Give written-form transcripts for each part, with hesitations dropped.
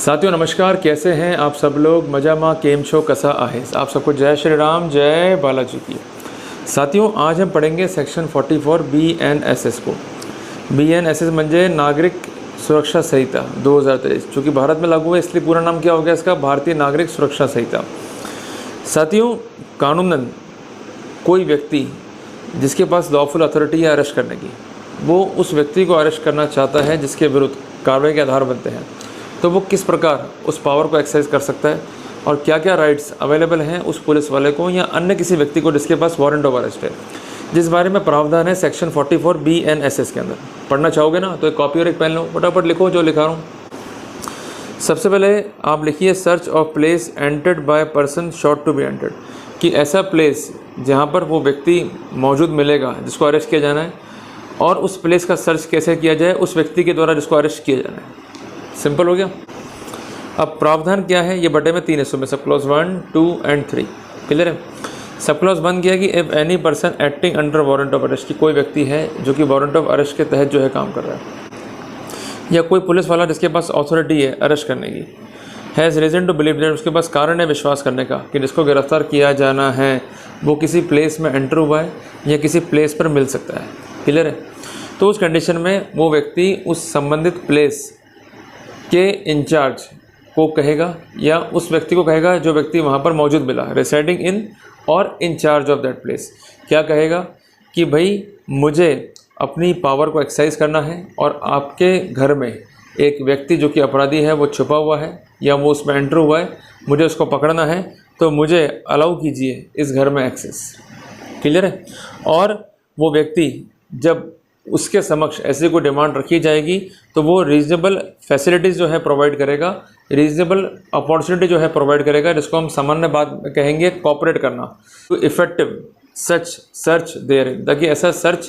साथियों नमस्कार, कैसे हैं आप सब लोग। मजामा केम छो कसा आहे। आप सबको जय श्री राम, जय बालाजी की। साथियों आज हम पढ़ेंगे सेक्शन 44 BNSS को। BNSS म्हणजे नागरिक सुरक्षा संहिता 2023, चूँकि भारत में लागू है इसलिए पूरा नाम क्या हो गया इसका, भारतीय नागरिक सुरक्षा संहिता। साथियों कानूनन कोई व्यक्ति जिसके पास लॉफुल अथॉरिटी है अरेस्ट करने की, वो उस व्यक्ति को अरेस्ट करना चाहता है जिसके विरुद्ध कार्रवाई के आधार बनते हैं, तो वो किस प्रकार उस पावर को एक्सरसाइज कर सकता है और क्या क्या राइट्स अवेलेबल हैं उस पुलिस वाले को या अन्य किसी व्यक्ति को जिसके पास वारंट ऑफ अरेस्ट है, जिस बारे में प्रावधान है सेक्शन 44 BNSS के अंदर। पढ़ना चाहोगे ना तो एक कॉपी और एक पेन लो, फटाफट लिखो जो लिखा रहा हूँ। सबसे पहले आप लिखिए search of place entered by person sought to be entered, कि ऐसा प्लेस जहाँ पर वो व्यक्ति मौजूद मिलेगा जिसको अरेस्ट किया जाना है, और उस प्लेस का सर्च कैसे किया जाए उस व्यक्ति के द्वारा जिसको अरेस्ट किया जाना है। सिंपल हो गया। अब प्रावधान क्या है, ये बटे में 3 हिस्सों में, सब क्लॉज 1, 2 एंड 3 क्लियर है। सब क्लॉज 1 किया कि if any person acting under warrant of arrest, की कोई व्यक्ति है जो कि वारंट ऑफ अरेस्ट के तहत जो है काम कर रहा है, या कोई पुलिस वाला जिसके पास अथॉरिटी है अरेस्ट करने की, has reason to believe that, उसके पास कारण है विश्वास करने का कि जिसको गिरफ्तार किया जाना है वो किसी प्लेस में एंटर हुआ है या किसी प्लेस पर मिल सकता है। क्लियर है। तो उस कंडीशन में वो व्यक्ति उस संबंधित प्लेस के इंचार्ज को कहेगा या उस व्यक्ति को कहेगा जो व्यक्ति वहाँ पर मौजूद मिला, रेसिडिंग इन और in charge of that place, क्या कहेगा कि भाई मुझे अपनी पावर को एक्सरसाइज करना है और आपके घर में एक व्यक्ति जो कि अपराधी है वो छुपा हुआ है या वो उसमें एंटर हुआ है, मुझे उसको पकड़ना है, तो मुझे अलाउ कीजिए इस घर में एक्सेस। क्लियर है। और वो व्यक्ति जब उसके समक्ष ऐसी कोई डिमांड रखी जाएगी तो वो रीजनेबल फैसिलिटीज़ जो है प्रोवाइड करेगा, रीजनेबल अपॉर्चुनिटी जो है प्रोवाइड करेगा, जिसको हम सामान्य बात में कहेंगे कॉपरेट करना, तो इफ़ेक्टिव सच सर्च देयर, ताकि ऐसा सर्च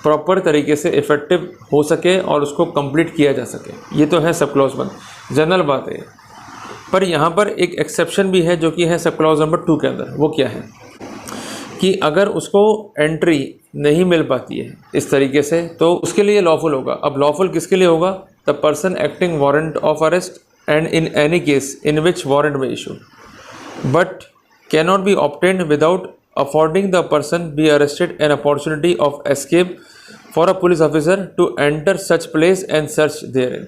प्रॉपर तरीके से इफ़ेक्टिव हो सके और उसको कंप्लीट किया जा सके। ये तो है सब क्लॉज 1, जनरल बात है। पर यहाँ पर एक एक्सेप्शन भी है जो कि है सब क्लॉज नंबर 2 के अंदर। वो क्या है कि अगर उसको एंट्री नहीं मिल पाती है इस तरीके से तो उसके लिए लॉफुल होगा। अब लॉफुल किसके लिए होगा, the person acting warrant of arrest and in any case in which warrant may issue but cannot be obtained without affording the person be arrested an opportunity of escape for a police officer to enter such place and search therein,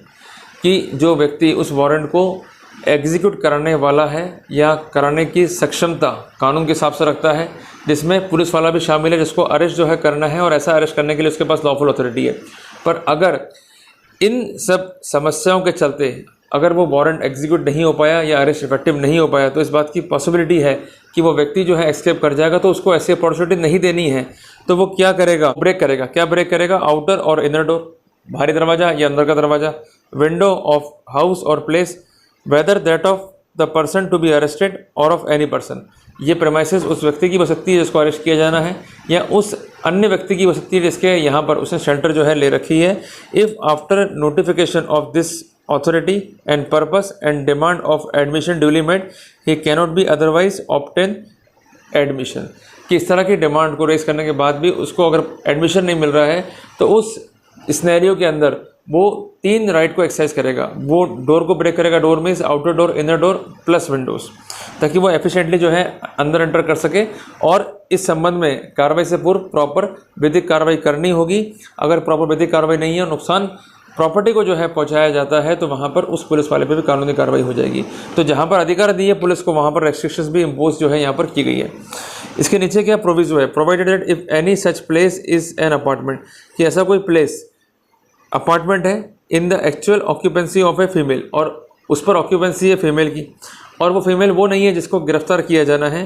कि जो व्यक्ति उस warrant को execute कराने वाला है या कराने की सक्षमता कानून के हिसाब से रखता है, जिसमें पुलिस वाला भी शामिल है जिसको अरेस्ट जो है करना है और ऐसा अरेस्ट करने के लिए उसके पास लॉफुल अथॉरिटी है। पर अगर इन सब समस्याओं के चलते अगर वो वारंट एग्जीक्यूट नहीं हो पाया या अरेस्ट इफेक्टिव नहीं हो पाया, तो इस बात की पॉसिबिलिटी है कि वो व्यक्ति जो है एस्केप कर जाएगा, तो उसको ऐसी अपॉर्चुनिटी नहीं देनी है। तो वो क्या करेगा, ब्रेक करेगा। क्या ब्रेक करेगा, आउटर और इनर डोर, बाहरी दरवाज़ा या अंदर का दरवाज़ा, विंडो ऑफ हाउस और place, whether that of the person to be arrested और ऑफ एनी पर्सन, ये प्रेमाइसेस उस व्यक्ति की हो सकती है जिसको अरेस्ट किया जाना है या उस अन्य व्यक्ति की हो सकती है जिसके यहाँ पर उसने शेल्टर जो है ले रखी है। If after notification of this authority and purpose and demand of admission duly made he cannot be otherwise obtain admission, कि इस तरह की डिमांड को रेज करने के बाद भी उसको अगर एडमिशन नहीं मिल रहा है तो उस स्नैरियो के अंदर वो 3 राइट को एक्सरसाइज करेगा। वो डोर को ब्रेक करेगा, door means outer door, inner door plus Windows, ताकि वो एफिशिएंटली जो है अंदर एंटर कर सके। और इस संबंध में कार्रवाई से पूर्व प्रॉपर विधिक कार्रवाई करनी होगी। अगर प्रॉपर विधिक कार्रवाई नहीं है, नुकसान प्रॉपर्टी को जो है पहुंचाया जाता है, तो वहाँ पर उस पुलिस वाले पे भी कानूनी कार्रवाई हो जाएगी। तो जहाँ पर अधिकार दी है पुलिस को, वहाँ पर रेस्ट्रिक्शंस भी इम्पोज जो है यहाँ पर की गई है। इसके नीचे क्या प्रोविजो है, provided that if any such place is an apartment, कि ऐसा कोई प्लेस अपार्टमेंट है in the actual occupancy of a female, और उस पर ऑक्यूपेंसी है फीमेल की, और वो फीमेल वो नहीं है जिसको गिरफ्तार किया जाना है,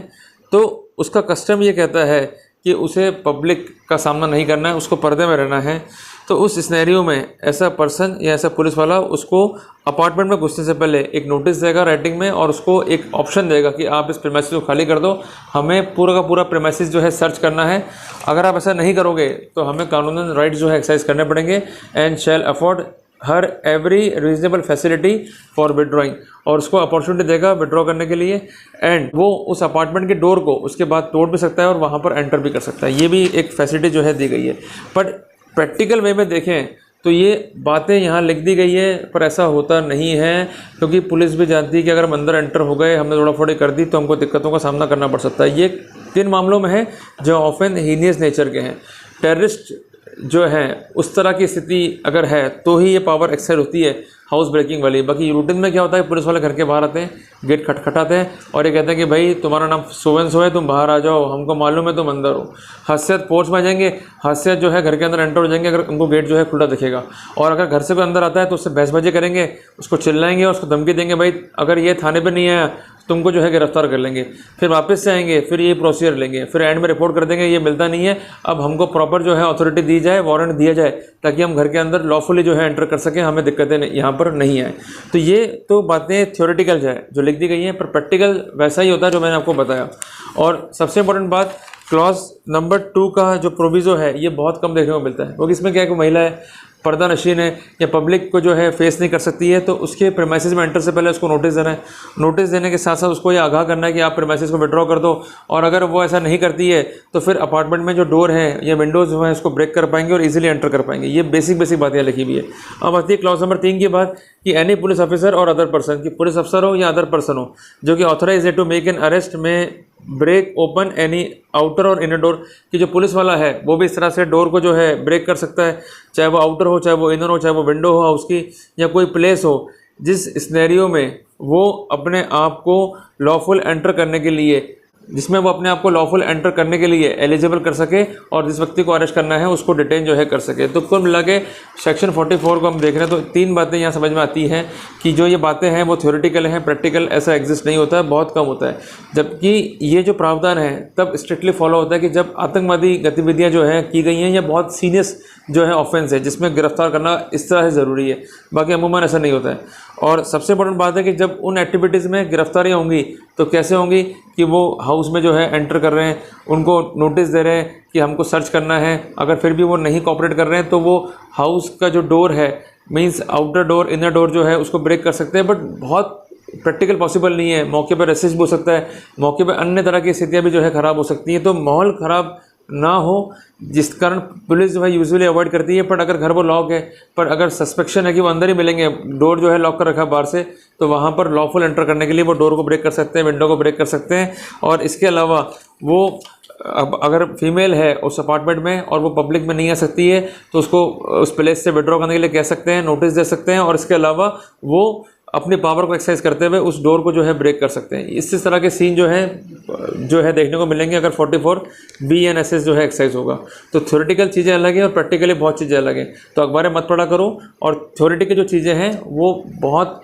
तो उसका कस्टम ये कहता है कि उसे पब्लिक का सामना नहीं करना है, उसको पर्दे में रहना है। तो उस सिनेरियो में ऐसा पर्सन या ऐसा पुलिस वाला उसको अपार्टमेंट में घुसने से पहले एक नोटिस देगा राइटिंग में, और उसको एक ऑप्शन देगा कि आप इस प्रीमाइसिस को खाली कर दो, हमें पूरा का पूरा प्रीमाइसिस जो है सर्च करना है। अगर आप ऐसा नहीं करोगे तो हमें कानूनन राइट जो है एक्सरसाइज करने पड़ेंगे। And shall afford her every reasonable facility for withdrawing, और उसको अपॉर्चुनिटी देगा विड्रॉ करने के लिए। एंड वो उस अपार्टमेंट के डोर को उसके बाद तोड़ भी सकता है और वहाँ पर एंटर भी कर सकता है। ये भी एक फैसिलिटी जो है दी गई है। बट प्रैक्टिकल वे में देखें तो ये बातें यहाँ लिख दी गई है, पर ऐसा होता नहीं है, क्योंकि पुलिस भी जानती है कि अगर हम अंदर एंटर हो गए, हमने थोड़ा फोड़ी कर दी, तो हमको दिक्कतों का सामना करना पड़ सकता है। ये 3 मामलों में है जो ऑफेन हीनियस नेचर के हैं। टेररिस्ट जो है उस तरह की स्थिति अगर है तो ही ये पावर एक्सरसाइज होती है हाउस ब्रेकिंग वाली। बाकी रूटीन में क्या होता है, पुलिस वाले घर के बाहर आते हैं, गेट खटखटाते हैं और ये कहते हैं कि भाई तुम्हारा नाम सो एंड सो है, तुम बाहर आ जाओ, हमको मालूम है तुम अंदर हो। हसरत पोर्च में जाएंगे, हसरत जो है घर के अंदर एंटर हो जाएंगे अगर उनको गेट जो है खुला दिखेगा। और अगर घर से कोई अंदर आता है तो उससे बहसबाजी करेंगे, उसको चिल्लाएंगे और उसको धमकी देंगे, भाई अगर ये थाने पर नहीं आया तुमको जो है गिरफ्तार कर लेंगे। फिर वापस से आएंगे, फिर ये प्रोसीजर लेंगे, फिर एंड में रिपोर्ट कर देंगे ये मिलता नहीं है, अब हमको प्रॉपर जो है अथॉरिटी दी जाए, वारंट दिया जाए, ताकि हम घर के अंदर लॉफुली जो है एंटर कर सकें, हमें दिक्कतें यहाँ पर नहीं आए। तो ये तो बातें थ्योरेटिकल जो लिख दी गई हैं, पर प्रैक्टिकल वैसा ही होता है जो मैंने आपको बताया। और सबसे इंपॉर्टेंट बात, क्लॉज नंबर 2 का जो प्रोविज़ो है ये बहुत कम देखने को मिलता है, क्योंकि इसमें क्या है कि महिला है, पर्दा नशीन है या पब्लिक को जो है फेस नहीं कर सकती है, तो उसके प्रेमाइसिस में एंटर से पहले उसको नोटिस देना है। नोटिस देने के साथ साथ उसको ये आगाह करना है कि आप प्रेमाइसिस को विड्रॉ कर दो, और अगर वो ऐसा नहीं करती है तो फिर अपार्टमेंट में जो डोर है या विंडोज़ जो है उसको ब्रेक कर पाएंगे और इजीली एंटर कर पाएंगे। ये बेसिक बातें लिखी हुई है। अब आती है क्लॉज नंबर 3 की बात कि एनी पुलिस ऑफिसर और अदर पर्सन, कि पुलिस अफसर हो या अदर पर्सन हो जो कि ऑथराइज है टू मेक एन अरेस्ट में ब्रेक ओपन एनी आउटर और इनर डोर, कि जो पुलिस वाला है वो भी इस तरह से डोर को जो है ब्रेक कर सकता है, चाहे वो आउटर हो, चाहे वो इनर हो, चाहे वो विंडो हो हाउस की, या कोई प्लेस हो जिस सिनेरियो में वो अपने आप को लॉफुल एंटर करने के लिए, जिसमें वो अपने आप को लॉफुल एंटर करने के लिए एलिजिबल कर सके और जिस व्यक्ति को अरेस्ट करना है उसको डिटेन जो है कर सके। तो कुल मिला के सेक्शन 44 को हम देख रहे हैं तो 3 बातें यहाँ समझ में आती हैं कि जो ये बातें हैं वो थ्योरेटिकल हैं, प्रैक्टिकल ऐसा एग्जिस्ट नहीं होता है, बहुत कम होता है। जबकि ये जो प्रावधान है तब स्ट्रिक्टली फॉलो होता है कि जब आतंकवादी गतिविधियाँ जो हैं की गई हैं या बहुत सीरियस जो है ऑफेंस है जिसमें गिरफ्तार करना इस तरह से ज़रूरी है, बाकी अमूमन ऐसा नहीं होता है। और सबसे इंपॉर्टेंट बात है कि जब उन एक्टिविटीज़ में गिरफ्तारियाँ होंगी तो कैसे होंगी कि वो हाउस में जो है एंटर कर रहे हैं, उनको नोटिस दे रहे हैं कि हमको सर्च करना है, अगर फिर भी वो नहीं कोऑपरेट कर रहे हैं तो वो हाउस का जो डोर है, means outer door inner door जो है उसको ब्रेक कर सकते हैं। बट बहुत प्रैक्टिकल पॉसिबल नहीं है, मौके पर रेसिस्ट भी हो सकता है, मौके पर अन्य तरह की स्थितियाँ भी जो है ख़राब हो सकती हैं। तो माहौल ख़राब ना हो जिस कारण पुलिस जो है यूजुअली अवॉइड करती है। पर अगर घर वो लॉक है, पर अगर सस्पेक्शन है कि वो अंदर ही मिलेंगे, डोर जो है लॉक कर रखा है बाहर से, तो वहाँ पर लॉफुल एंटर करने के लिए वो डोर को ब्रेक कर सकते हैं, विंडो को ब्रेक कर सकते हैं। और इसके अलावा वो अब अगर फीमेल है उस अपार्टमेंट में और वो पब्लिक में नहीं आ सकती है तो उसको उस प्लेस से विड्रॉ करने के लिए कह सकते हैं, नोटिस दे सकते हैं, और इसके अलावा वो अपनी पावर को एक्सरसाइज करते हुए उस डोर को जो है ब्रेक कर सकते हैं। इस तरह के सीन जो है देखने को मिलेंगे अगर 44 BNSS जो है एक्सरसाइज होगा। तो थ्योरेटिकल चीज़ें अलग हैं और प्रैक्टिकली बहुत चीज़ें अलग हैं। तो अखबारें मत पढ़ा करो, और थ्योरेटिकल जो चीज़ें हैं वो बहुत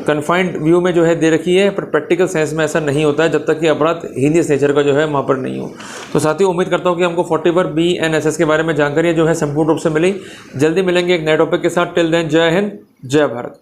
कन्फाइंड व्यू में जो है दे रखी है, पर प्रैक्टिकल सेंस में ऐसा नहीं होता है जब तक कि अपराध हीनियस नेचर का जो है वहाँ पर नहीं हो। तो साथियों, उम्मीद करता हूँ कि हमको 44 BNSS के बारे में जानकारी जो है संपूर्ण रूप से मिली। जल्दी मिलेंगे एक नए टॉपिक के साथ। टिल देन, जय हिंद, जय भारत।